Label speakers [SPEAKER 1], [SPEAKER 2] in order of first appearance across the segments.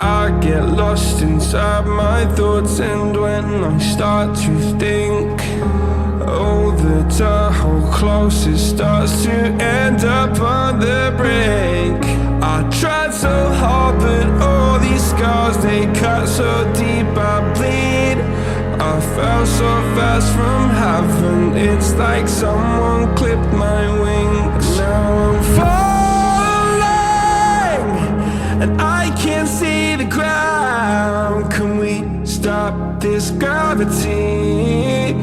[SPEAKER 1] I get lost inside my thoughts, and when I start to think, oh, the whole closest starts to end up on the brink. I tried so hard, but all these scars, they cut so deep, I bleed. I fell so fast from heaven, it's like someone clipped my wings. Now I'm falling, and I can't see the ground. Can we stop this gravity?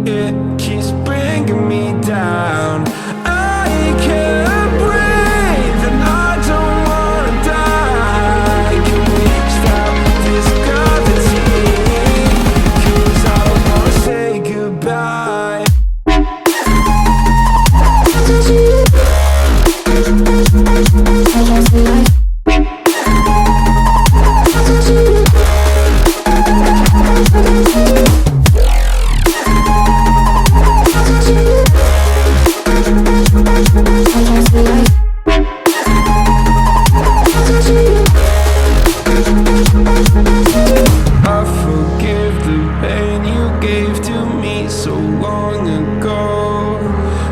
[SPEAKER 1] It keeps bringing me down. I can't breathe, and I don't wanna die. Can we stop this gravity? 'Cause I don't wanna say goodbye. I forgive the pain you gave to me so long ago.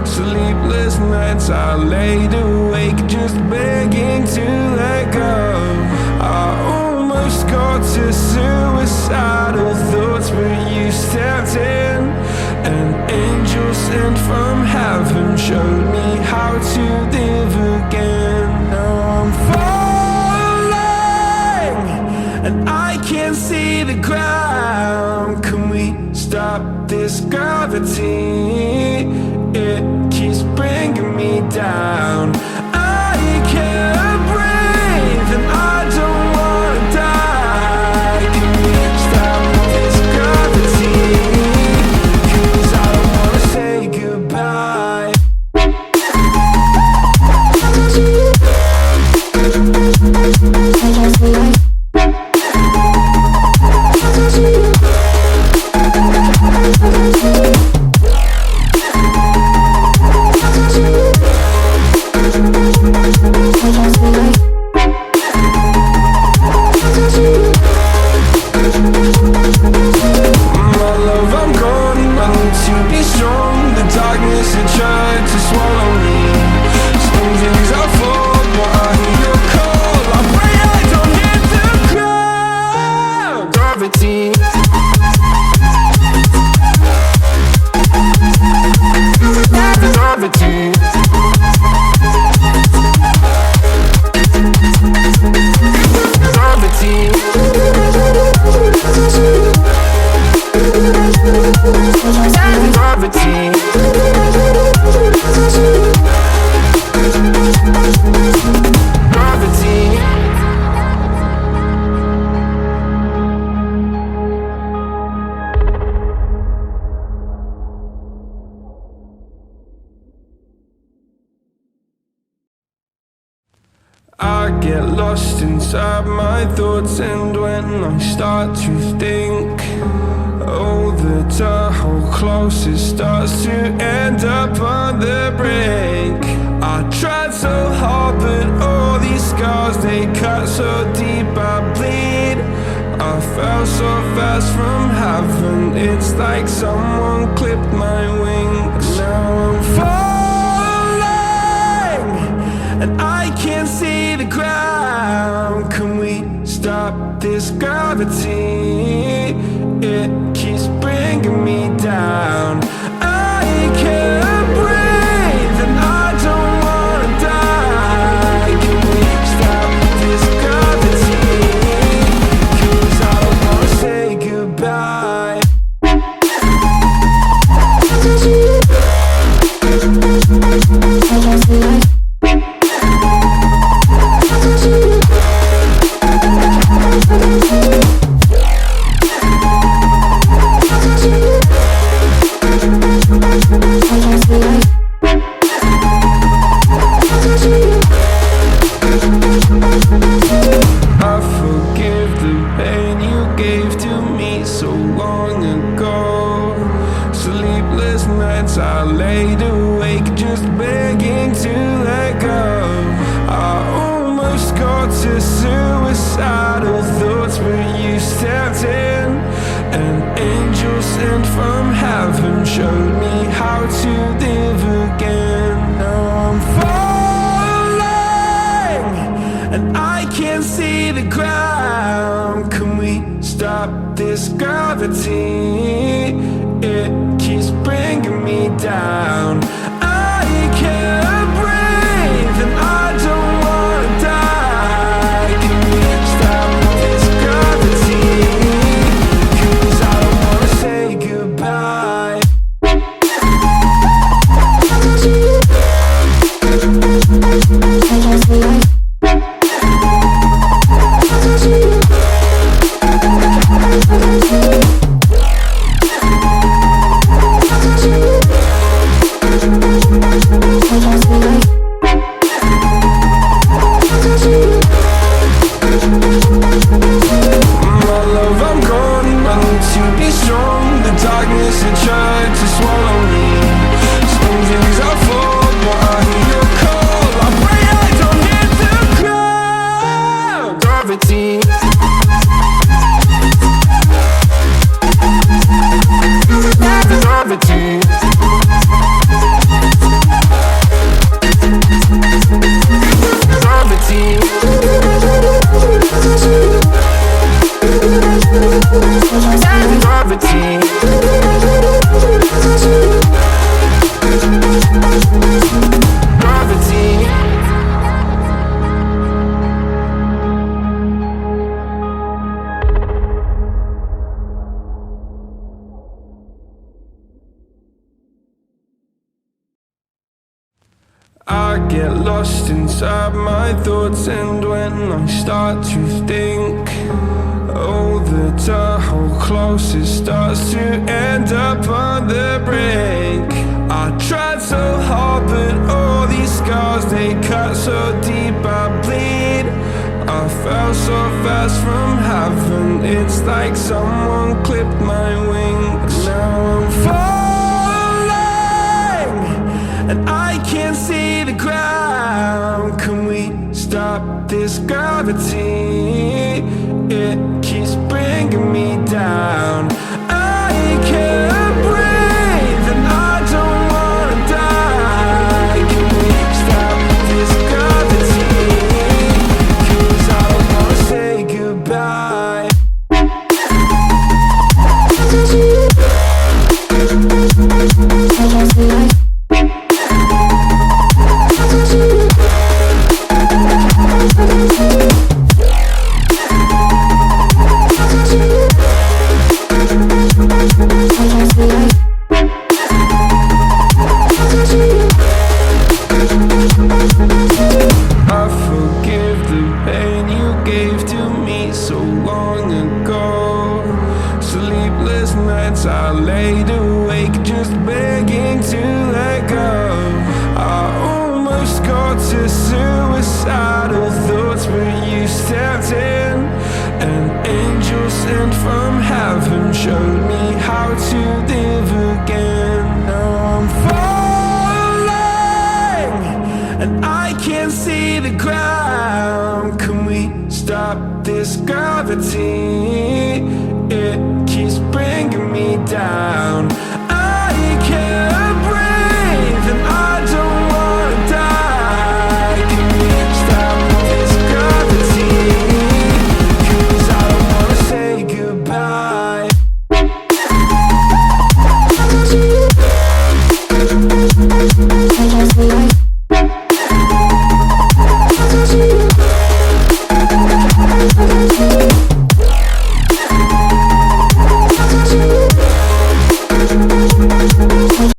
[SPEAKER 1] Sleepless nights I laid awake just begging to let go. I almost got to suicidal thoughts, but you stepped in. An angel sent from heaven showed me how to live again. Now I'm falling, and I can't see the ground. Can we stop this gravity? It keeps bringing me down. I can't breathe, and I don't wanna die. Can we stop this gravity? 'Cause I don't wanna say goodbye. My love, I'm gone, I need to be strong. The darkness had tried to swallow me. Some things I fall, but I hear your call. I pray I don't hit the ground. Gravity. Gravity. Gravity. Gravity. Gravity. I get lost inside my thoughts, and when I start to think, oh, the whole closest starts to end up on the brink. I tried so hard, but all these scars, they cut so deep, I bleed. I fell so fast from heaven, it's like someone clipped my wings. Now I'm falling, and I can't see the ground. Can we stop this gravity? It keeps bringing me down. I can't breathe, and I don't wanna die. Can we stop this gravity? 'Cause I don't wanna say goodbye. I forgive the pain you gave to me so long ago. Sleepless nights I laid awake just begging to let go. I almost got to suicidal thoughts. sent from heaven showed me how to live again. Now I'm falling and I can't see the ground. Can we stop this gravity? It keeps bringing me down. I can't breathe and I don't wanna die. Can we stop this gravity? 'Cause I don't wanna say goodbye. I get lost inside my thoughts, and when I start to think, oh, the Tahoe closest starts to end up on the brink. I tried so hard, but all these scars, they cut so deep I bleed. I fell so fast from heaven, it's like someone clipped my wings. Now I'm falling and I can't see the ground. Can we stop this gravity? It keeps bringing me down. I can't breathe and I don't wanna die. Can we stop this gravity? 'Cause I don't wanna say goodbye. I forgive the pain you gave to me so long ago. Sleepless nights I laid awake just begging to let go. I almost got to suicidal thoughts, but you stepped in. An angel sent from heaven showed me how to live again. Now I'm falling and I can't see the ground. Can we stop this gravity? It keeps bringing me down.